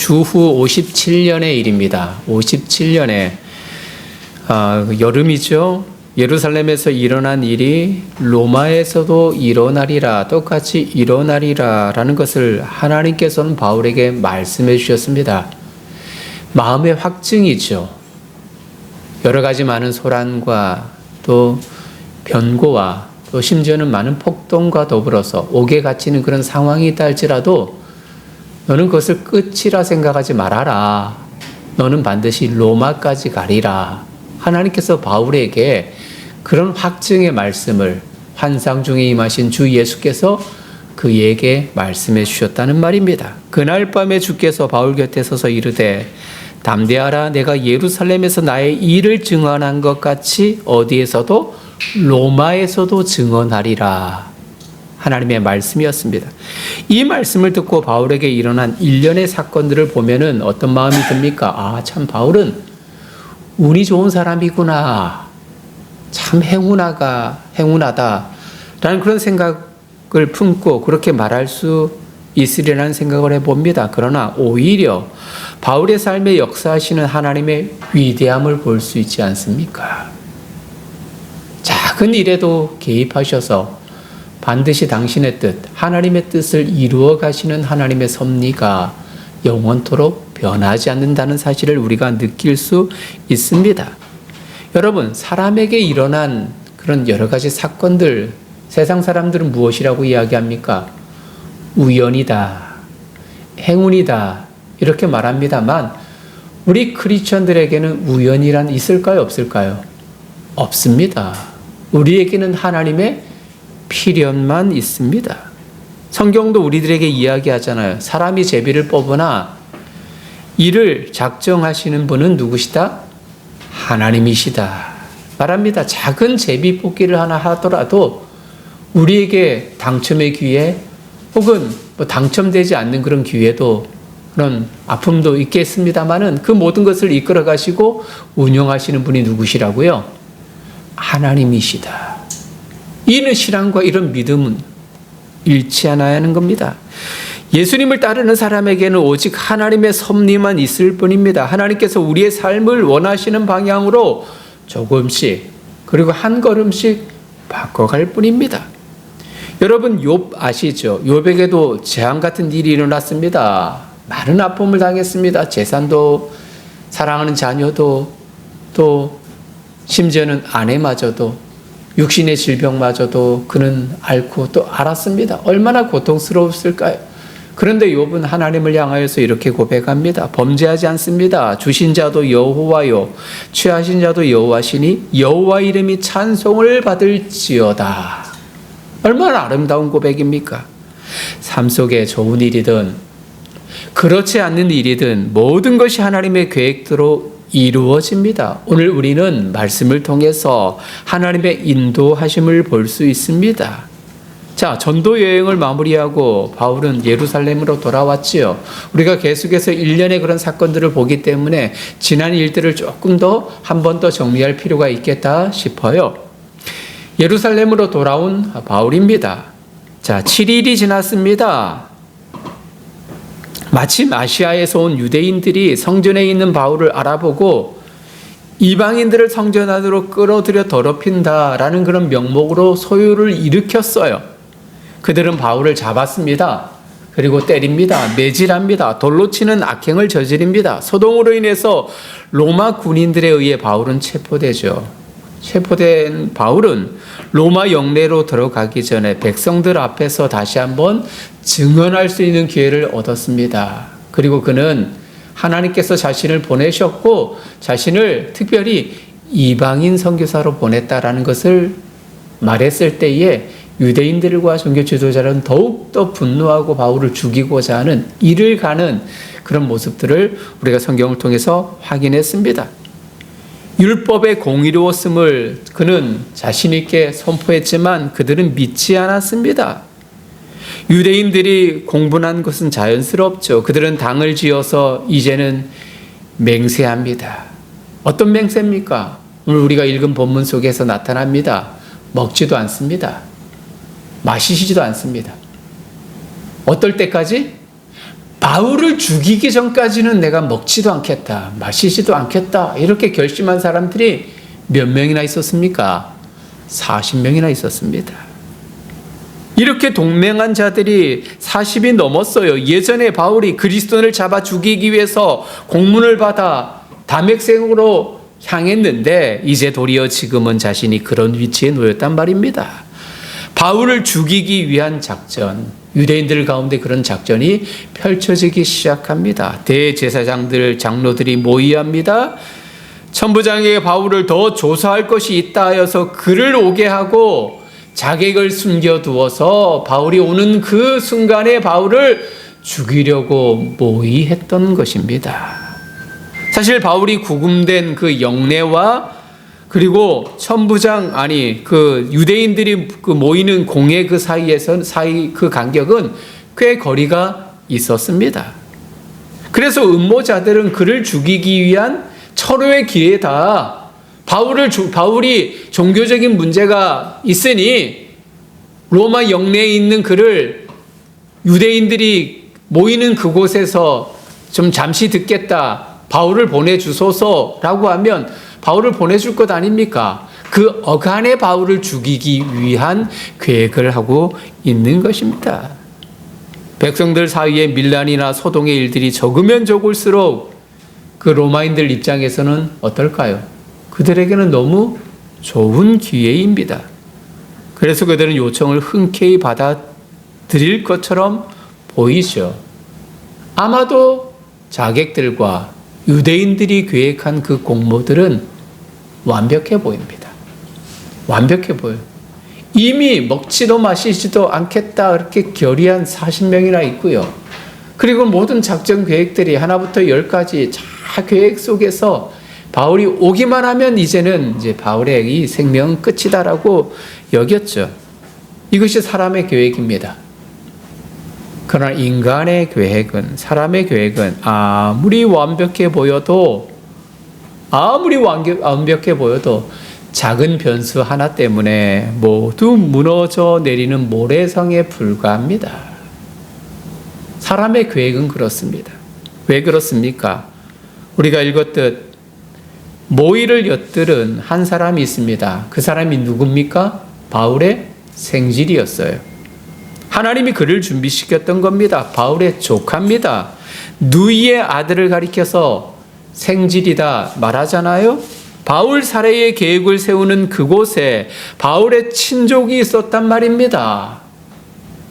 주후 57년의 일입니다. 57년에 여름이죠. 예루살렘에서 일어난 일이 로마에서도 일어나리라, 똑같이 일어나리라 라는 것을 하나님께서는 바울에게 말씀해 주셨습니다. 마음의 확증이죠. 여러 가지 많은 소란과 또 변고와 또 심지어는 많은 폭동과 더불어서 옥에 갇히는 그런 상황이 있다 할지라도 너는 그것을 끝이라 생각하지 말아라. 너는 반드시 로마까지 가리라. 하나님께서 바울에게 그런 확증의 말씀을 환상 중에 임하신 주 예수께서 그에게 말씀해 주셨다는 말입니다. 그날 밤에 주께서 바울 곁에 서서 이르되 담대하라. 내가 예루살렘에서 나의 일을 증언한 것 같이 어디에서도 로마에서도 증언하리라. 하나님의 말씀이었습니다. 이 말씀을 듣고 바울에게 일어난 일련의 사건들을 보면은 어떤 마음이 듭니까? 참 바울은 운이 좋은 사람이구나. 참 행운하다. 라는 그런 생각을 품고 그렇게 말할 수 있으리라는 생각을 해봅니다. 그러나 오히려 바울의 삶에 역사하시는 하나님의 위대함을 볼 수 있지 않습니까? 작은 일에도 개입하셔서 반드시 당신의 뜻, 하나님의 뜻을 이루어 가시는 하나님의 섭리가 영원토록 변하지 않는다는 사실을 우리가 느낄 수 있습니다. 여러분, 사람에게 일어난 그런 여러 가지 사건들, 세상 사람들은 무엇이라고 이야기합니까? 우연이다, 행운이다, 이렇게 말합니다만 우리 크리스천들에게는 우연이란 있을까요? 없을까요? 없습니다. 우리에게는 하나님의 필연만 있습니다. 성경도 우리들에게 이야기하잖아요. 사람이 제비를 뽑으나 이를 작정하시는 분은 누구시다? 하나님이시다 말합니다. 작은 제비 뽑기를 하나 하더라도 우리에게 당첨의 기회 혹은 당첨되지 않는 그런 기회도 그런 아픔도 있겠습니다만은 그 모든 것을 이끌어 가시고 운영하시는 분이 누구시라고요? 하나님이시다. 이는 신앙과 이런 믿음은 잃지 않아야 하는 겁니다. 예수님을 따르는 사람에게는 오직 하나님의 섭리만 있을 뿐입니다. 하나님께서 우리의 삶을 원하시는 방향으로 조금씩 그리고 한 걸음씩 바꿔갈 뿐입니다. 여러분 욥 아시죠? 욥에게도 재앙 같은 일이 일어났습니다. 많은 아픔을 당했습니다. 재산도 사랑하는 자녀도 또 심지어는 아내마저도 육신의 질병마저도 그는 앓고 또 알았습니다. 얼마나 고통스러웠을까요? 그런데 욥은 하나님을 향하여서 이렇게 고백합니다. 범죄하지 않습니다. 주신 자도 여호와요 취하신 자도 여호와시니 여호와 이름이 찬송을 받을지어다. 얼마나 아름다운 고백입니까? 삶 속에 좋은 일이든 그렇지 않는 일이든 모든 것이 하나님의 계획대로 이루어집니다. 오늘 우리는 말씀을 통해서 하나님의 인도하심을 볼 수 있습니다. 자, 전도 여행을 마무리하고 바울은 예루살렘으로 돌아왔지요. 우리가 계속해서 일련의 그런 사건들을 보기 때문에 지난 일들을 조금 더 한 번 더 정리할 필요가 있겠다 싶어요. 예루살렘으로 돌아온 바울입니다. 자, 7일이 지났습니다. 마침 아시아에서 온 유대인들이 성전에 있는 바울을 알아보고 이방인들을 성전 안으로 끌어들여 더럽힌다라는 그런 명목으로 소요를 일으켰어요. 그들은 바울을 잡았습니다. 그리고 때립니다. 매질합니다. 돌로 치는 악행을 저지릅니다. 소동으로 인해서 로마 군인들에 의해 바울은 체포되죠. 체포된 바울은 로마 영내로 들어가기 전에 백성들 앞에서 다시 한번 증언할 수 있는 기회를 얻었습니다. 그리고 그는 하나님께서 자신을 보내셨고 자신을 특별히 이방인 선교사로 보냈다라는 것을 말했을 때에 유대인들과 종교 지도자는 더욱더 분노하고 바울을 죽이고자 하는 이를 가는 그런 모습들을 우리가 성경을 통해서 확인했습니다. 율법의 공의로웠음을 그는 자신 있게 선포했지만 그들은 믿지 않았습니다. 유대인들이 공분한 것은 자연스럽죠. 그들은 당을 지어서 이제는 맹세합니다. 어떤 맹세입니까? 오늘 우리가 읽은 본문 속에서 나타납니다. 먹지도 않습니다. 마시지도 않습니다. 어떨 때까지? 바울을 죽이기 전까지는 내가 먹지도 않겠다, 마시지도 않겠다, 이렇게 결심한 사람들이 몇 명이나 있었습니까? 40명이나 있었습니다. 이렇게 동맹한 자들이 40이 넘었어요. 예전에 바울이 그리스도인을 잡아 죽이기 위해서 공문을 받아 다메섹으로 향했는데 이제 도리어 지금은 자신이 그런 위치에 놓였단 말입니다. 바울을 죽이기 위한 작전, 유대인들 가운데 그런 작전이 펼쳐지기 시작합니다. 대제사장들, 장로들이 모의합니다. 천부장에게 바울을 더 조사할 것이 있다 하여서 그를 오게 하고 자객을 숨겨두어서 바울이 오는 그 순간에 바울을 죽이려고 모의했던 것입니다. 사실 바울이 구금된 그 영내와 그리고 천부장, 그 유대인들이 그 모이는 공회 그 사이 그 간격은 꽤 거리가 있었습니다. 그래서 음모자들은 그를 죽이기 위한 철호의 기회다. 바울이 종교적인 문제가 있으니 로마 영내에 있는 그를 유대인들이 모이는 그곳에서 좀 잠시 듣겠다. 바울을 보내주소서라고 하면 바울을 보내줄 것 아닙니까? 그 어간의 바울을 죽이기 위한 계획을 하고 있는 것입니다. 백성들 사이에 밀란이나 소동의 일들이 적으면 적을수록 그 로마인들 입장에서는 어떨까요? 그들에게는 너무 좋은 기회입니다. 그래서 그들은 요청을 흔쾌히 받아들일 것처럼 보이죠. 아마도 자객들과 유대인들이 계획한 그 공모들은 완벽해 보입니다. 완벽해 보여요. 이미 먹지도 마시지도 않겠다 그렇게 결의한 40명이나 있고요. 그리고 모든 작전 계획들이 하나부터 10까지 다 계획 속에서 바울이 오기만 하면 이제는 이제 바울의 이 생명은 끝이다라고 여겼죠. 이것이 사람의 계획입니다. 그러나 인간의 계획은, 사람의 계획은 아무리 완벽해 보여도 작은 변수 하나 때문에 모두 무너져 내리는 모래성에 불과합니다. 사람의 계획은 그렇습니다. 왜 그렇습니까? 우리가 읽었듯 모의를 엿들은 한 사람이 있습니다. 그 사람이 누굽니까? 바울의 생질이었어요. 하나님이 그를 준비시켰던 겁니다. 바울의 조카입니다. 누이의 아들을 가리켜서 생질이다 말하잖아요. 바울 살해의 계획을 세우는 그곳에 바울의 친족이 있었단 말입니다.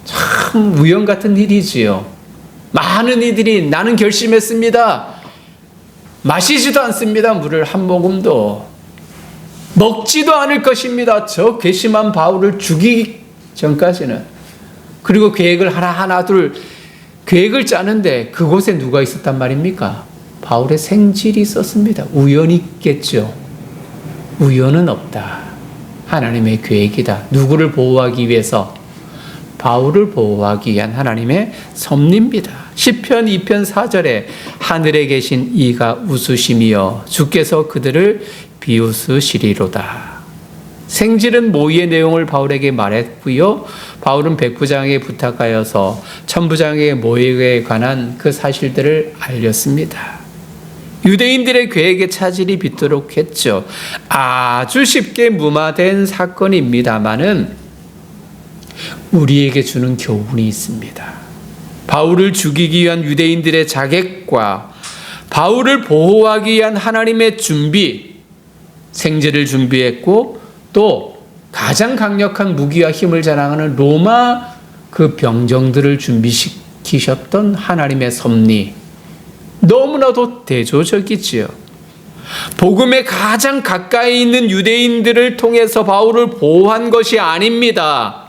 참 우연 같은 일이지요. 많은 이들이 나는 결심했습니다. 마시지도 않습니다. 물을 한 모금도. 먹지도 않을 것입니다. 저 괘씸한 바울을 죽이기 전까지는. 그리고 계획을 하나 둘 계획을 짜는데 그곳에 누가 있었단 말입니까? 바울의 생질이 있었습니다. 우연이 있겠죠. 우연은 없다. 하나님의 계획이다. 누구를 보호하기 위해서? 바울을 보호하기 위한 하나님의 섭리입니다. 시편 2편 4절에 하늘에 계신 이가 웃으시며 주께서 그들을 비웃으시리로다. 생질은 모의의 내용을 바울에게 말했고요. 바울은 백부장에게 부탁하여서 천부장에게 모의에 관한 그 사실들을 알렸습니다. 유대인들의 계획에 차질이 빚도록 했죠. 아주 쉽게 무마된 사건입니다마는 우리에게 주는 교훈이 있습니다. 바울을 죽이기 위한 유대인들의 자객과 바울을 보호하기 위한 하나님의 준비, 생질을 준비했고 또 가장 강력한 무기와 힘을 자랑하는 로마 그 병정들을 준비시키셨던 하나님의 섭리, 너무나도 대조적이지요. 복음에 가장 가까이 있는 유대인들을 통해서 바울을 보호한 것이 아닙니다.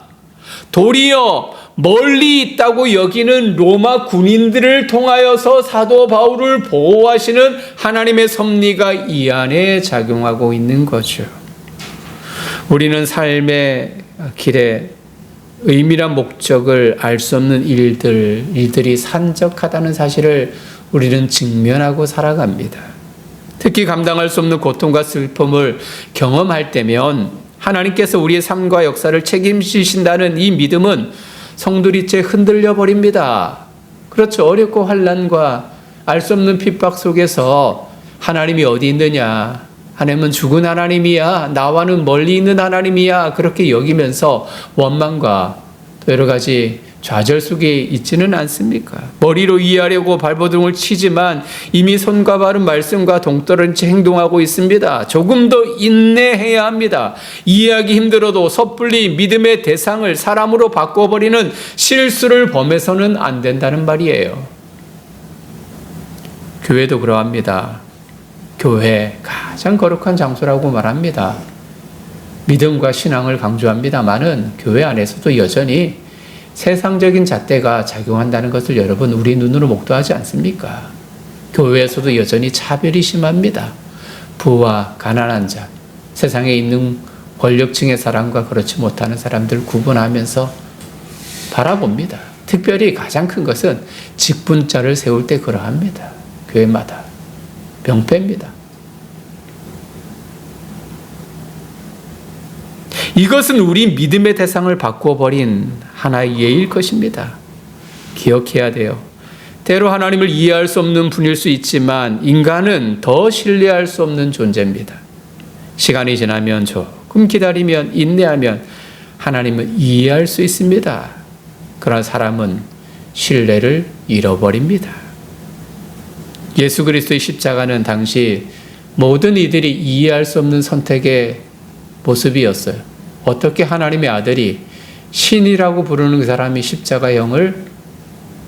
도리어 멀리 있다고 여기는 로마 군인들을 통하여서 사도 바울을 보호하시는 하나님의 섭리가 이 안에 작용하고 있는 거죠. 우리는 삶의 길에 의미란 목적을 알 수 없는 일들이 산적하다는 사실을 우리는 직면하고 살아갑니다. 특히 감당할 수 없는 고통과 슬픔을 경험할 때면 하나님께서 우리의 삶과 역사를 책임지신다는 이 믿음은 성도리째 흔들려 버립니다. 그렇죠. 어렵고 환난과 알 수 없는 핍박 속에서 하나님이 어디 있느냐? 하나님은 죽은 하나님이야. 나와는 멀리 있는 하나님이야. 그렇게 여기면서 원망과 또 여러 가지 좌절 속에 있지는 않습니까? 머리로 이해하려고 발버둥을 치지만 이미 손과 발은 말씀과 동떨어진 행동하고 있습니다. 조금 더 인내해야 합니다. 이해하기 힘들어도 섣불리 믿음의 대상을 사람으로 바꿔버리는 실수를 범해서는 안 된다는 말이에요. 교회도 그러합니다. 교회 가장 거룩한 장소라고 말합니다. 믿음과 신앙을 강조합니다마는 교회 안에서도 여전히 세상적인 잣대가 작용한다는 것을 여러분 우리 눈으로 목도하지 않습니까? 교회에서도 여전히 차별이 심합니다. 부와 가난한 자, 세상에 있는 권력층의 사람과 그렇지 못하는 사람들 구분하면서 바라봅니다. 특별히 가장 큰 것은 직분자를 세울 때 그러합니다. 교회마다 병폐입니다. 이것은 우리 믿음의 대상을 바꿔버린 하나의 예일 것입니다. 기억해야 돼요. 때로 하나님을 이해할 수 없는 분일 수 있지만 인간은 더 신뢰할 수 없는 존재입니다. 시간이 지나면 조금 기다리면 인내하면 하나님을 이해할 수 있습니다. 그러나 사람은 신뢰를 잃어버립니다. 예수 그리스도의 십자가는 당시 모든 이들이 이해할 수 없는 선택의 모습이었어요. 어떻게 하나님의 아들이 신이라고 부르는 그 사람이 십자가형을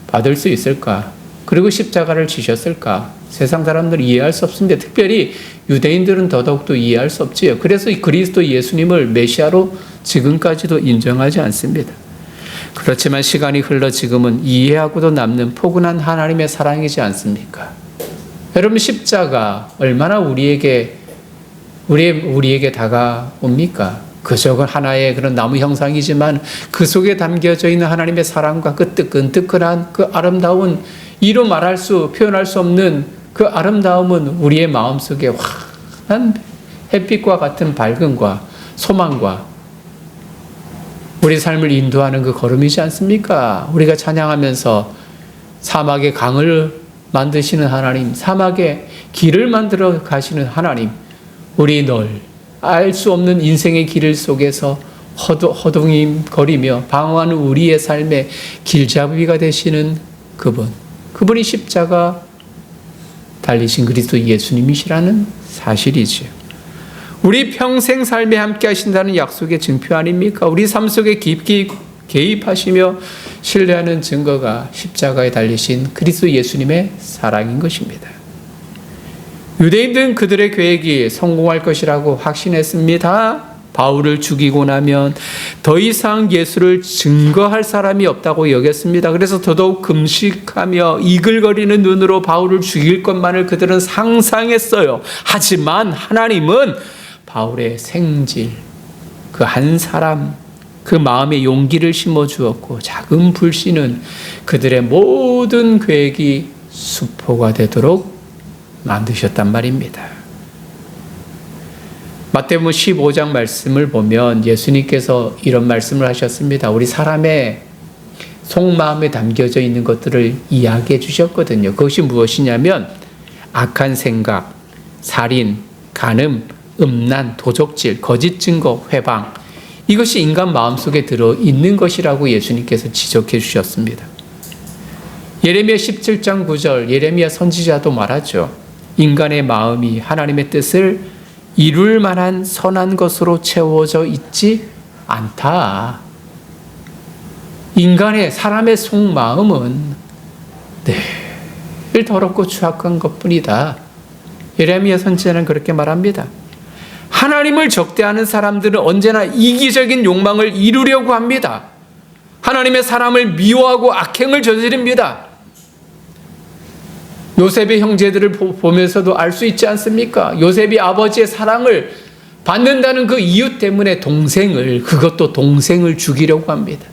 받을 수 있을까? 그리고 십자가를 지셨을까? 세상 사람들은 이해할 수 없습니다. 특별히 유대인들은 더더욱도 이해할 수 없지요. 그래서 이 그리스도 예수님을 메시아로 지금까지도 인정하지 않습니다. 그렇지만 시간이 흘러 지금은 이해하고도 남는 포근한 하나님의 사랑이지 않습니까? 여러분 십자가 얼마나 우리에게 다가옵니까? 그저 하나의 그런 나무 형상이지만 그 속에 담겨져 있는 하나님의 사랑과 그 뜨끈뜨끈한 그 아름다운 이로 표현할 수 없는 그 아름다움은 우리의 마음속에 환한 햇빛과 같은 밝음과 소망과 우리 삶을 인도하는 그 걸음이지 않습니까? 우리가 찬양하면서 사막에 강을 만드시는 하나님, 사막에 길을 만들어 가시는 하나님, 우리 알 수 없는 인생의 길 속에서 허둥거리며 방황하는 우리의 삶의 길잡이가 되시는 그분이 십자가 달리신 그리스도 예수님이시라는 사실이지요. 우리 평생 삶에 함께 하신다는 약속의 증표 아닙니까? 우리 삶 속에 깊이 개입하시며 신뢰하는 증거가 십자가에 달리신 그리스도 예수님의 사랑인 것입니다. 유대인들은 그들의 계획이 성공할 것이라고 확신했습니다. 바울을 죽이고 나면 더 이상 예수를 증거할 사람이 없다고 여겼습니다. 그래서 더더욱 금식하며 이글거리는 눈으로 바울을 죽일 것만을 그들은 상상했어요. 하지만 하나님은 바울의 생질, 그 한 사람, 그 마음에 용기를 심어주었고 작은 불씨는 그들의 모든 계획이 수포가 되도록 만드셨단 말입니다. 마태복음 15장 말씀을 보면 예수님께서 이런 말씀을 하셨습니다. 우리 사람의 속마음에 담겨져 있는 것들을 이야기해 주셨거든요. 그것이 무엇이냐면 악한 생각, 살인, 간음, 음란, 도적질, 거짓 증거, 회방, 이것이 인간 마음속에 들어있는 것이라고 예수님께서 지적해 주셨습니다. 예레미야 17장 9절 예레미야 선지자도 말하죠. 인간의 마음이 하나님의 뜻을 이룰 만한 선한 것으로 채워져 있지 않다. 사람의 속마음은 늘 더럽고 추악한 것뿐이다. 예레미야 선지자는 그렇게 말합니다. 하나님을 적대하는 사람들은 언제나 이기적인 욕망을 이루려고 합니다. 하나님의 사람을 미워하고 악행을 저지릅니다. 요셉의 형제들을 보면서도 알 수 있지 않습니까? 요셉이 아버지의 사랑을 받는다는 그 이유 때문에 그것도 동생을 죽이려고 합니다.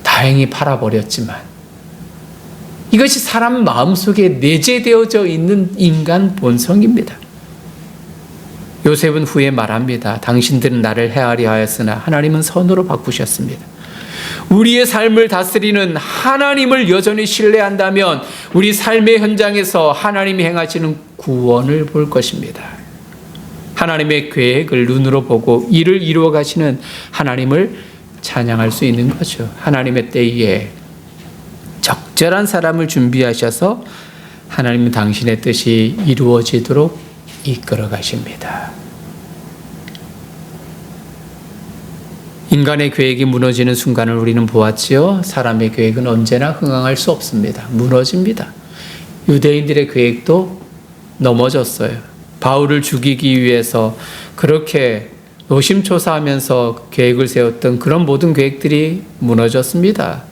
다행히 팔아버렸지만 이것이 사람 마음속에 내재되어져 있는 인간 본성입니다. 요셉은 후에 말합니다. 당신들은 나를 해하려 하였으나 하나님은 선으로 바꾸셨습니다. 우리의 삶을 다스리는 하나님을 여전히 신뢰한다면 우리 삶의 현장에서 하나님이 행하시는 구원을 볼 것입니다. 하나님의 계획을 눈으로 보고 이를 이루어 가시는 하나님을 찬양할 수 있는 거죠. 하나님의 때에 적절한 사람을 준비하셔서 하나님은 당신의 뜻이 이루어지도록 이끌어 가십니다. 인간의 계획이 무너지는 순간을 우리는 보았지요. 사람의 계획은 언제나 흥황할 수 없습니다. 무너집니다. 유대인들의 계획도 넘어졌어요. 바울을 죽이기 위해서 그렇게 노심초사하면서 계획을 세웠던 그런 모든 계획들이 무너졌습니다.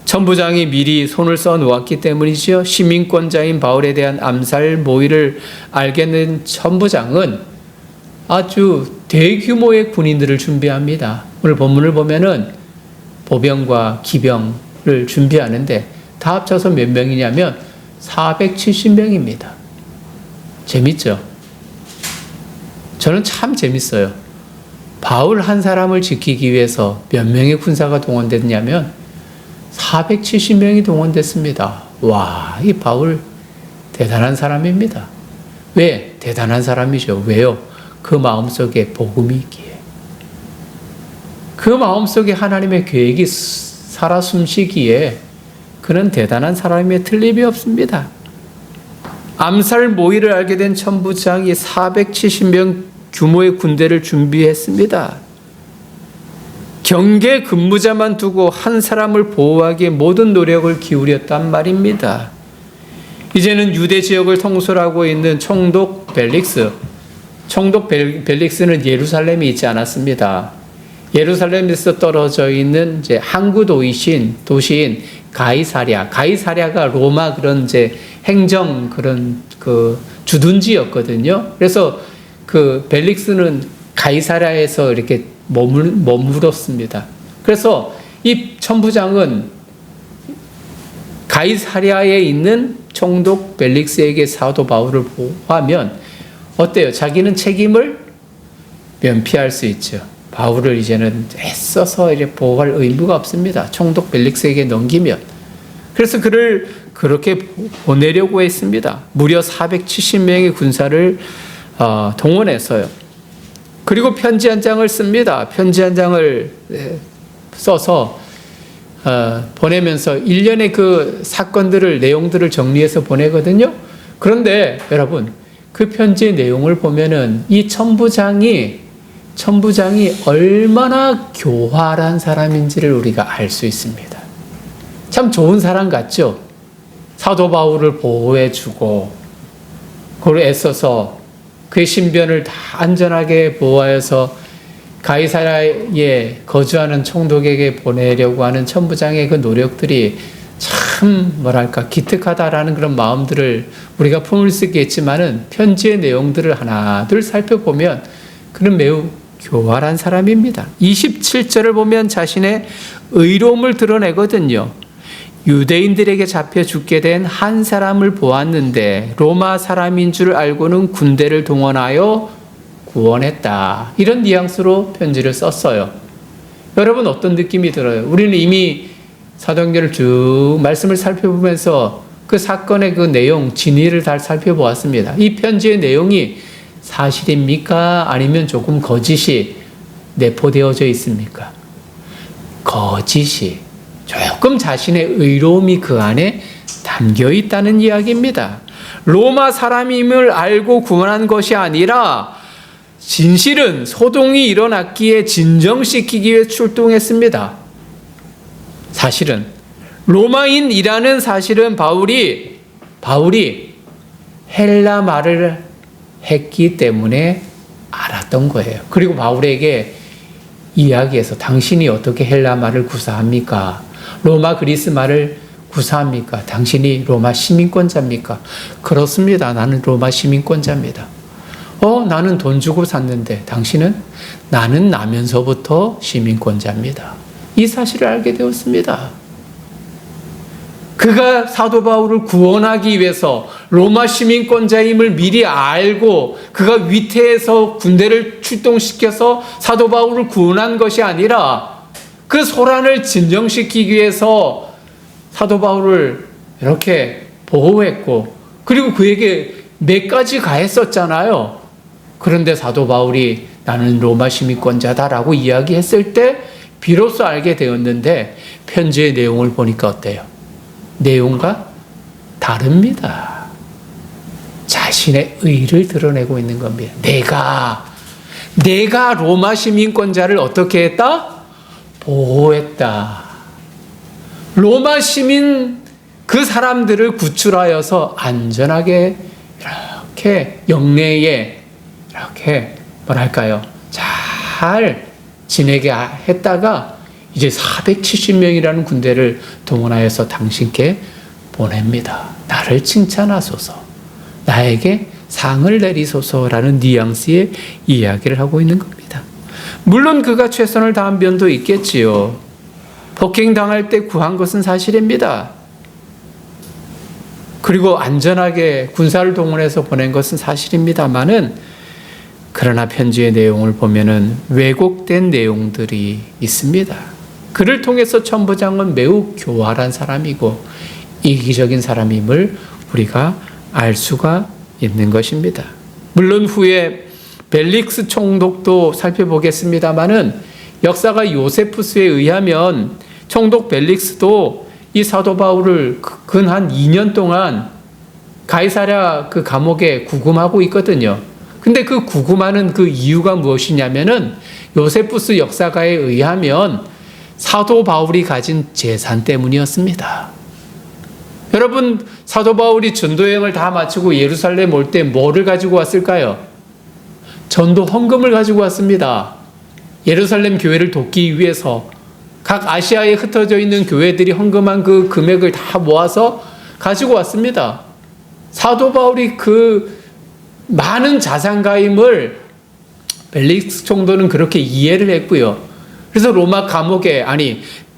천부장이 미리 손을 써 놓았기 때문이지요. 시민권자인 바울에 대한 암살 모의를 알게 된 천부장은 아주 대규모의 군인들을 준비합니다. 오늘 본문을 보면은 보병과 기병을 준비하는데 다 합쳐서 몇 명이냐면 470명입니다. 재밌죠? 저는 참 재밌어요. 바울 한 사람을 지키기 위해서 몇 명의 군사가 동원됐냐면 470명이 동원됐습니다. 와, 이 바울 대단한 사람입니다. 왜? 대단한 사람이죠. 왜요? 그 마음속에 복음이 있기에. 그 마음속에 하나님의 계획이 살아 숨쉬기에 그는 대단한 사람임에 틀림이 없습니다. 암살 모의를 알게 된 천부장이 470명 규모의 군대를 준비했습니다. 경계 근무자만 두고 한 사람을 보호하기에 모든 노력을 기울였단 말입니다. 이제는 유대 지역을 통솔하고 있는 총독 벨릭스. 총독 벨릭스는 예루살렘에 있지 않았습니다. 예루살렘에서 떨어져 있는 이제 항구 도시인 가이사랴. 가이사랴가 로마 그런 이제 행정 그런 그 주둔지였거든요. 그래서 그 벨릭스는 가이사랴에서 이렇게 머물었습니다. 그래서 이 천부장은 가이사랴에 있는 총독 벨릭스에게 사도 바울을 보호하면 어때요? 자기는 책임을 면피할 수 있죠. 바울을 이제는 애써서 이제 보호할 의무가 없습니다. 총독 벨릭스에게 넘기면. 그래서 그를 그렇게 보내려고 했습니다. 무려 470명의 군사를 동원해서요. 그리고 편지 한 장을 씁니다. 편지 한 장을 써서 보내면서 일련의 그 사건들을 내용들을 정리해서 보내거든요. 그런데 여러분 그 편지의 내용을 보면은 이 천부장이 얼마나 교활한 사람인지를 우리가 알 수 있습니다. 참 좋은 사람 같죠? 사도 바울을 보호해주고 그걸 애써서 그의 신변을 다 안전하게 보호하여서 가이사랴에 거주하는 총독에게 보내려고 하는 천부장의 그 노력들이 참 뭐랄까 기특하다라는 그런 마음들을 우리가 품을 수 있겠지만은 편지의 내용들을 하나 둘 살펴보면 그는 매우 교활한 사람입니다. 27절을 보면 자신의 의로움을 드러내거든요. 유대인들에게 잡혀 죽게 된 한 사람을 보았는데 로마 사람인 줄 알고는 군대를 동원하여 구원했다. 이런 뉘앙스로 편지를 썼어요. 여러분 어떤 느낌이 들어요? 우리는 이미 사도행전을 쭉 말씀을 살펴보면서 그 사건의 그 내용, 진위를 다 살펴보았습니다. 이 편지의 내용이 사실입니까? 아니면 조금 거짓이 내포되어져 있습니까? 거짓이. 조금 자신의 의로움이 그 안에 담겨 있다는 이야기입니다. 로마 사람임을 알고 구원한 것이 아니라 진실은 소동이 일어났기에 진정시키기 위해 출동했습니다. 사실은 로마인이라는 사실은 바울이 헬라 말을 했기 때문에 알았던 거예요. 그리고 바울에게 이야기해서 당신이 어떻게 헬라 말을 구사합니까? 로마 그리스 말을 구사합니까? 당신이 로마 시민권자입니까? 그렇습니다. 나는 로마 시민권자입니다. 나는 돈 주고 샀는데 당신은? 나는 나면서부터 시민권자입니다. 이 사실을 알게 되었습니다. 그가 사도 바울을 구원하기 위해서 로마 시민권자임을 미리 알고 그가 위태해서 군대를 출동시켜서 사도 바울을 구원한 것이 아니라 그 소란을 진정시키기 위해서 사도 바울을 이렇게 보호했고, 그리고 그에게 몇 가지 가했었잖아요. 그런데 사도 바울이 나는 로마 시민권자다라고 이야기했을 때 비로소 알게 되었는데, 편지의 내용을 보니까 어때요? 내용과 다릅니다. 자신의 의를 드러내고 있는 겁니다. 내가 로마 시민권자를 어떻게 했다? 보호했다. 로마 시민 그 사람들을 구출하여서 안전하게 이렇게 영내에 이렇게 뭐랄까요? 잘 지내게 했다가 이제 470명이라는 군대를 동원하여서 당신께 보냅니다. 나를 칭찬하소서. 나에게 상을 내리소서라는 뉘앙스의 이야기를 하고 있는 겁니다. 물론 그가 최선을 다한 면도 있겠지요. 폭행당할 때 구한 것은 사실입니다. 그리고 안전하게 군사를 동원해서 보낸 것은 사실입니다만은, 그러나 편지의 내용을 보면은 왜곡된 내용들이 있습니다. 그를 통해서 천부장은 매우 교활한 사람이고 이기적인 사람임을 우리가 알 수가 있는 것입니다. 물론 후에 벨릭스 총독도 살펴보겠습니다만은, 역사가 요세푸스에 의하면 총독 벨릭스도 이 사도 바울을 근 한 2년 동안 가이사랴 그 감옥에 구금하고 있거든요. 근데 그 구금하는 그 이유가 무엇이냐면은, 요세푸스 역사가에 의하면 사도 바울이 가진 재산 때문이었습니다. 여러분, 사도 바울이 전도여행을 다 마치고 예루살렘 올 때 뭐를 가지고 왔을까요? 전도 헌금을 가지고 왔습니다. 예루살렘 교회를 돕기 위해서 각 아시아에 흩어져 있는 교회들이 헌금한 그 금액을 다 모아서 가지고 왔습니다. 사도 바울이 그 많은 자산가임을 벨릭스 총독은 그렇게 이해를 했고요. 그래서 로마 감옥에,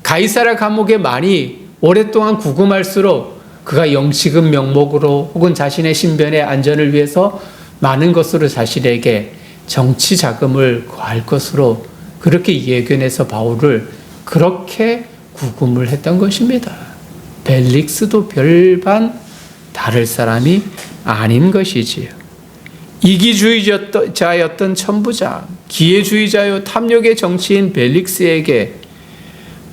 가이사랴 감옥에 많이 오랫동안 구금할수록 그가 영치금 명목으로 혹은 자신의 신변의 안전을 위해서 많은 것으로 자신에게 정치 자금을 구할 것으로 그렇게 예견해서 바울을 그렇게 구금을 했던 것입니다. 벨릭스도 별반 다를 사람이 아닌 것이지요. 이기주의자였던 천부장, 기회주의자요 탐욕의 정치인 벨릭스에게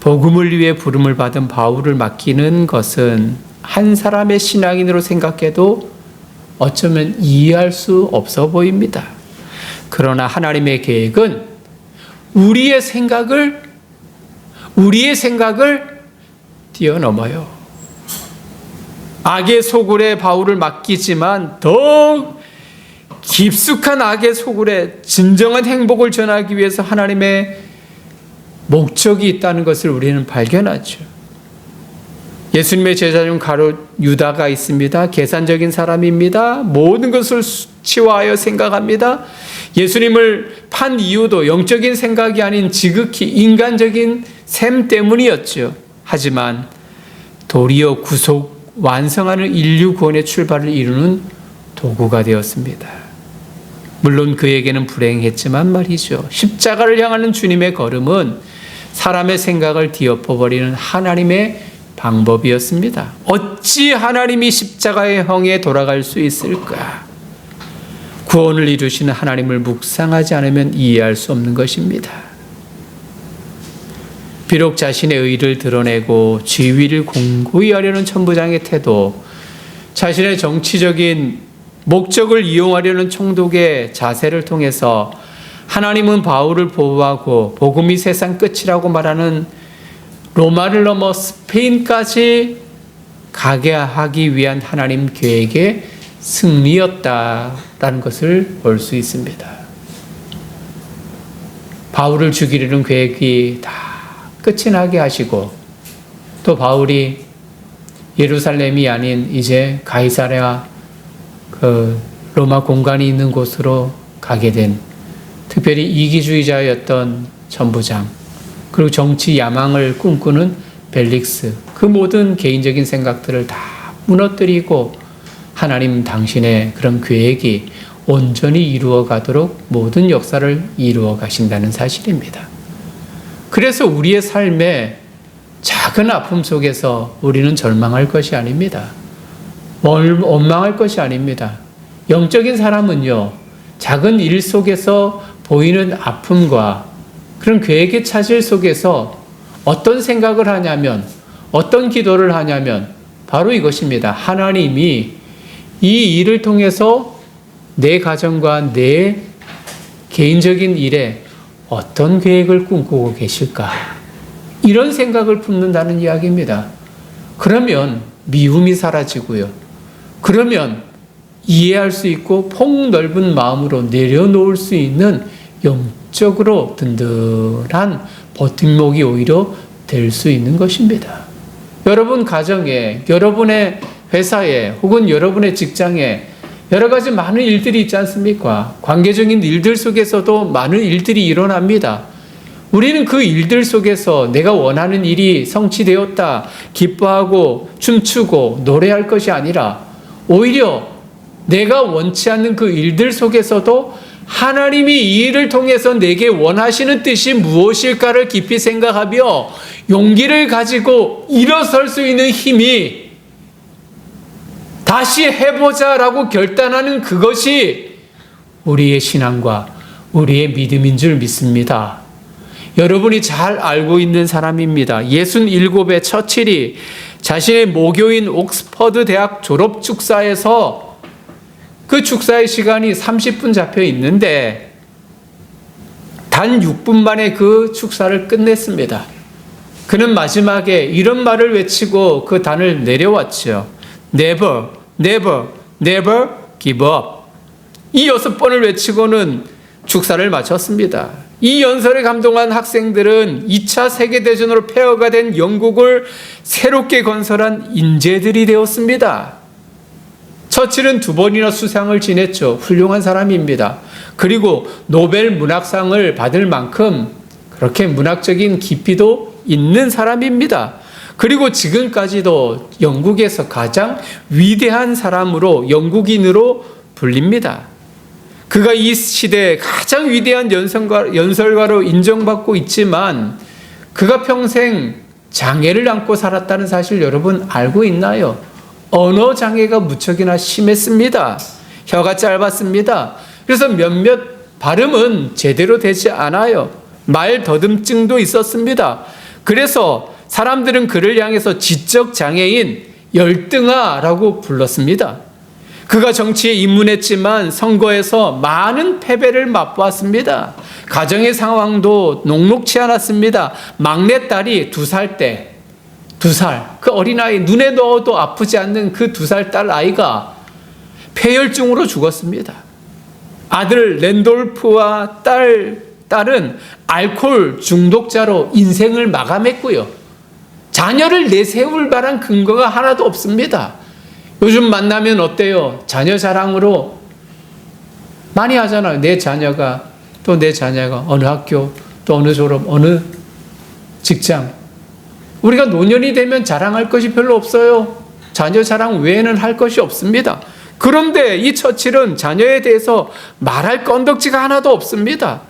복음을 위해 부름을 받은 바울을 맡기는 것은 한 사람의 신앙인으로 생각해도 어쩌면 이해할 수 없어 보입니다. 그러나 하나님의 계획은 우리의 생각을 뛰어넘어요. 악의 소굴에 바울을 맡기지만 더 깊숙한 악의 소굴에 진정한 행복을 전하기 위해서 하나님의 목적이 있다는 것을 우리는 발견하죠. 예수님의 제자 중 가로 유다가 있습니다. 계산적인 사람입니다. 모든 것을 수치화하여 생각합니다. 예수님을 판 이유도 영적인 생각이 아닌 지극히 인간적인 셈 때문이었죠. 하지만 도리어 구속, 완성하는 인류 구원의 출발을 이루는 도구가 되었습니다. 물론 그에게는 불행했지만 말이죠. 십자가를 향하는 주님의 걸음은 사람의 생각을 뒤엎어버리는 하나님의 방법이었습니다. 어찌 하나님이 십자가의 형에 돌아갈 수 있을까? 구원을 이루시는 하나님을 묵상하지 않으면 이해할 수 없는 것입니다. 비록 자신의 의를 드러내고 지위를 공고히 하려는 천부장의 태도, 자신의 정치적인 목적을 이용하려는 총독의 자세를 통해서 하나님은 바울을 보호하고 복음이 세상 끝이라고 말하는 로마를 넘어 스페인까지 가게 하기 위한 하나님 계획의 승리였다라는 것을 볼 수 있습니다. 바울을 죽이려는 계획이 다 끝이 나게 하시고, 또 바울이 예루살렘이 아닌 이제 가이사랴 그 로마 공간이 있는 곳으로 가게 된, 특별히 이기주의자였던 천부장, 그리고 정치 야망을 꿈꾸는 벨릭스, 그 모든 개인적인 생각들을 다 무너뜨리고 하나님 당신의 그런 계획이 온전히 이루어 가도록 모든 역사를 이루어 가신다는 사실입니다. 그래서 우리의 삶에 작은 아픔 속에서 우리는 절망할 것이 아닙니다. 원망할 것이 아닙니다. 영적인 사람은요, 작은 일 속에서 보이는 아픔과 그런 계획의 차질 속에서 어떤 생각을 하냐면, 어떤 기도를 하냐면, 바로 이것입니다. 하나님이 이 일을 통해서 내 가정과 내 개인적인 일에 어떤 계획을 꿈꾸고 계실까? 이런 생각을 품는다는 이야기입니다. 그러면 미움이 사라지고요. 그러면 이해할 수 있고 폭넓은 마음으로 내려놓을 수 있는 영적으로 든든한 버팀목이 오히려 될 수 있는 것입니다. 여러분 가정에, 여러분의 회사에, 혹은 여러분의 직장에 여러 가지 많은 일들이 있지 않습니까? 관계적인 일들 속에서도 많은 일들이 일어납니다. 우리는 그 일들 속에서 내가 원하는 일이 성취되었다, 기뻐하고 춤추고 노래할 것이 아니라 오히려 내가 원치 않는 그 일들 속에서도 하나님이 이 일을 통해서 내게 원하시는 뜻이 무엇일까를 깊이 생각하며 용기를 가지고 일어설 수 있는 힘이 다시 해보자라고 결단하는 그것이 우리의 신앙과 우리의 믿음인 줄 믿습니다. 여러분이 잘 알고 있는 사람입니다. 67의 처칠이 자신의 모교인 옥스퍼드 대학 졸업 축사에서 그 축사의 시간이 30분 잡혀 있는데 단 6분 만에 그 축사를 끝냈습니다. 그는 마지막에 이런 말을 외치고 그 단을 내려왔죠. Never, never, never give up. 이 6번을 외치고는 축사를 마쳤습니다. 이 연설에 감동한 학생들은 2차 세계대전으로 폐허가 된 영국을 새롭게 건설한 인재들이 되었습니다. 처칠은 2번이나 수상을 지냈죠. 훌륭한 사람입니다. 그리고 노벨 문학상을 받을 만큼 그렇게 문학적인 깊이도 있는 사람입니다. 그리고 지금까지도 영국에서 가장 위대한 사람으로, 영국인으로 불립니다. 그가 이 시대의 가장 위대한 연설가로 인정받고 있지만 그가 평생 장애를 안고 살았다는 사실 여러분 알고 있나요? 언어 장애가 무척이나 심했습니다. 혀가 짧았습니다. 그래서 몇몇 발음은 제대로 되지 않아요. 말 더듬증도 있었습니다. 그래서 사람들은 그를 향해서 지적 장애인 열등아라고 불렀습니다. 그가 정치에 입문했지만 선거에서 많은 패배를 맛보았습니다. 가정의 상황도 녹록치 않았습니다. 막내딸이 2살 때, 2살, 그 어린아이, 눈에 넣어도 아프지 않는 그 2살 딸 아이가 폐혈증으로 죽었습니다. 아들 랜돌프와 딸은 알코올 중독자로 인생을 마감했고요. 자녀를 내세울 만한 근거가 하나도 없습니다. 요즘 만나면 어때요? 자녀 자랑으로 많이 하잖아요. 내 자녀가 어느 학교, 또 어느 졸업, 어느 직장. 우리가 노년이 되면 자랑할 것이 별로 없어요. 자녀 자랑 외에는 할 것이 없습니다. 그런데 이 처칠은 자녀에 대해서 말할 건덕지가 하나도 없습니다.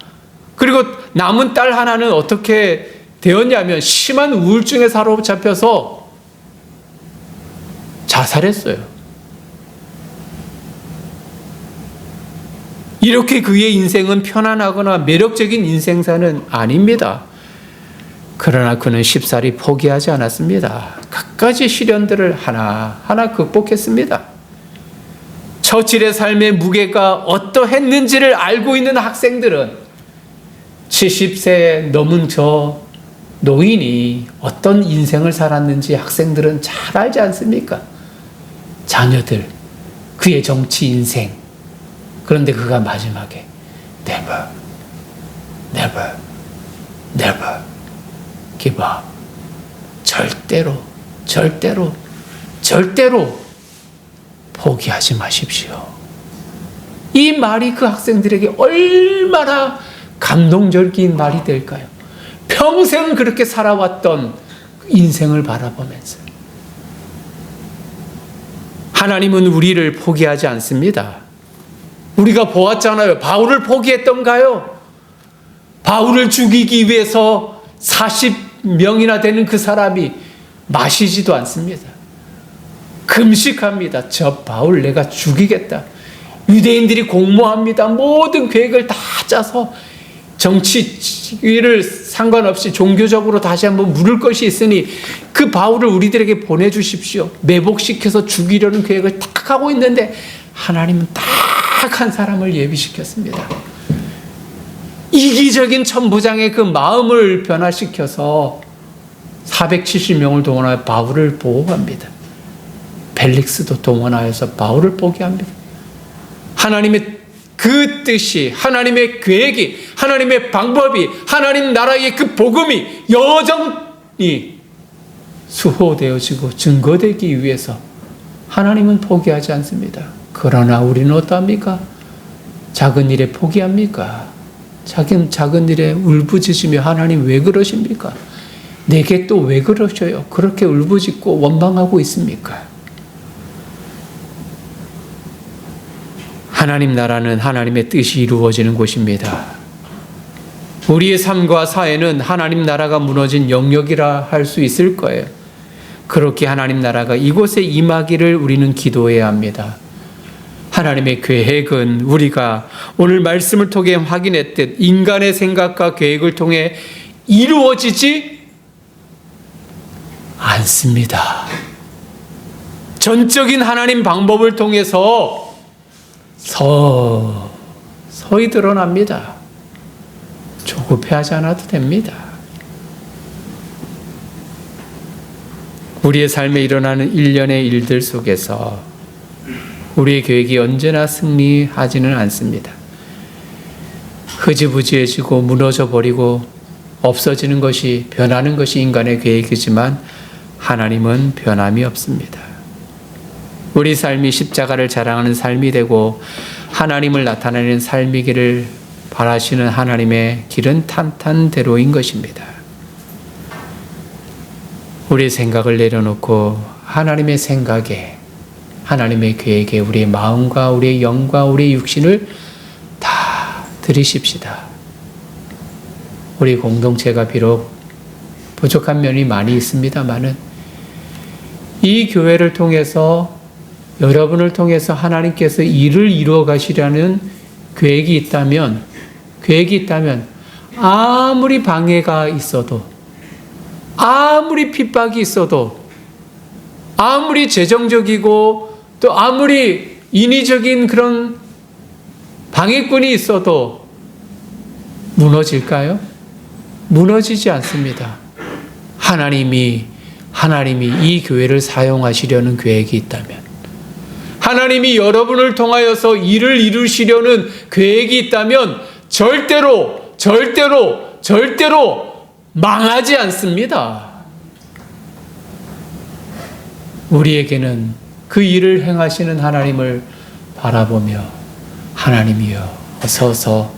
그리고 남은 딸 하나는 어떻게 되었냐면 심한 우울증에 사로잡혀서 자살했어요. 이렇게 그의 인생은 편안하거나 매력적인 인생사는 아닙니다. 그러나 그는 쉽사리 포기하지 않았습니다. 갖가지 시련들을 하나하나 극복했습니다. 처칠의 삶의 무게가 어떠했는지를 알고 있는 학생들은 70세 넘은 저 노인이 어떤 인생을 살았는지 학생들은 잘 알지 않습니까? 자녀들, 그의 정치 인생. 그런데 그가 마지막에 never, never, never give up. 절대로 포기하지 마십시오. 이 말이 그 학생들에게 얼마나 감동적인 말이 될까요? 평생 그렇게 살아왔던 인생을 바라보면서 하나님은 우리를 포기하지 않습니다. 우리가 보았잖아요. 바울을 포기했던가요? 바울을 죽이기 위해서 40명이나 되는 그 사람이 마시지도 않습니다. 금식합니다. 저 바울 내가 죽이겠다. 유대인들이 공모합니다. 모든 계획을 다 짜서 정치를 상관없이 종교적으로 다시 한번 물을 것이 있으니 그 바울을 우리들에게 보내주십시오. 매복시켜서 죽이려는 계획을 딱 하고 있는데 하나님은 딱 한 사람을 예비시켰습니다. 이기적인 천부장의 그 마음을 변화시켜서 470명을 동원하여 바울을 보호합니다. 벨릭스도 동원하여서 바울을 포기합니다. 하나님의 그 뜻이, 하나님의 계획이, 하나님의 방법이, 하나님 나라의 그 복음이 여전히 수호되어지고 증거되기 위해서 하나님은 포기하지 않습니다. 그러나 우리는 어떠합니까? 작은 일에 포기합니까? 작은 일에 울부짖으며 하나님 왜 그러십니까? 내게 또 왜 그러셔요? 그렇게 울부짖고 원망하고 있습니까? 하나님 나라는 하나님의 뜻이 이루어지는 곳입니다. 우리의 삶과 사회는 하나님 나라가 무너진 영역이라 할 수 있을 거예요. 그렇게 하나님 나라가 이곳에 임하기를 우리는 기도해야 합니다. 하나님의 계획은 우리가 오늘 말씀을 통해 확인했듯 인간의 생각과 계획을 통해 이루어지지 않습니다. 전적인 하나님 방법을 통해서 서서히 드러납니다. 조급해하지 않아도 됩니다. 우리의 삶에 일어나는 일련의 일들 속에서 우리의 계획이 언제나 승리하지는 않습니다. 흐지부지해지고 무너져 버리고 없어지는 것이, 변하는 것이 인간의 계획이지만 하나님은 변함이 없습니다. 우리 삶이 십자가를 자랑하는 삶이 되고 하나님을 나타내는 삶이기를 바라시는 하나님의 길은 탄탄대로인 것입니다. 우리의 생각을 내려놓고 하나님의 생각에, 하나님의 계획에 우리의 마음과 우리의 영과 우리의 육신을 다 들이십시다. 우리 공동체가 비록 부족한 면이 많이 있습니다만은 이 교회를 통해서, 여러분을 통해서 하나님께서 일을 이루어 가시려는 계획이 있다면 아무리 방해가 있어도, 아무리 핍박이 있어도, 아무리 재정적이고 또 아무리 인위적인 그런 방해꾼이 있어도 무너질까요? 무너지지 않습니다. 하나님이 이 교회를 사용하시려는 계획이 있다면, 하나님이 여러분을 통하여서 일을 이루시려는 계획이 있다면 절대로 망하지 않습니다. 우리에게는 그 일을 행하시는 하나님을 바라보며 하나님이여 어서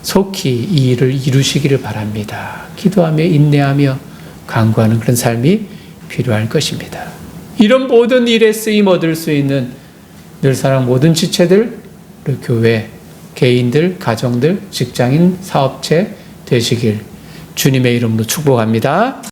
속히 이 일을 이루시기를 바랍니다. 기도하며 인내하며 간구하는 그런 삶이 필요할 것입니다. 이런 모든 일에 쓰임 얻을 수 있는 늘사랑 모든 지체들, 교회, 개인들, 가정들, 직장인, 사업체 되시길 주님의 이름으로 축복합니다.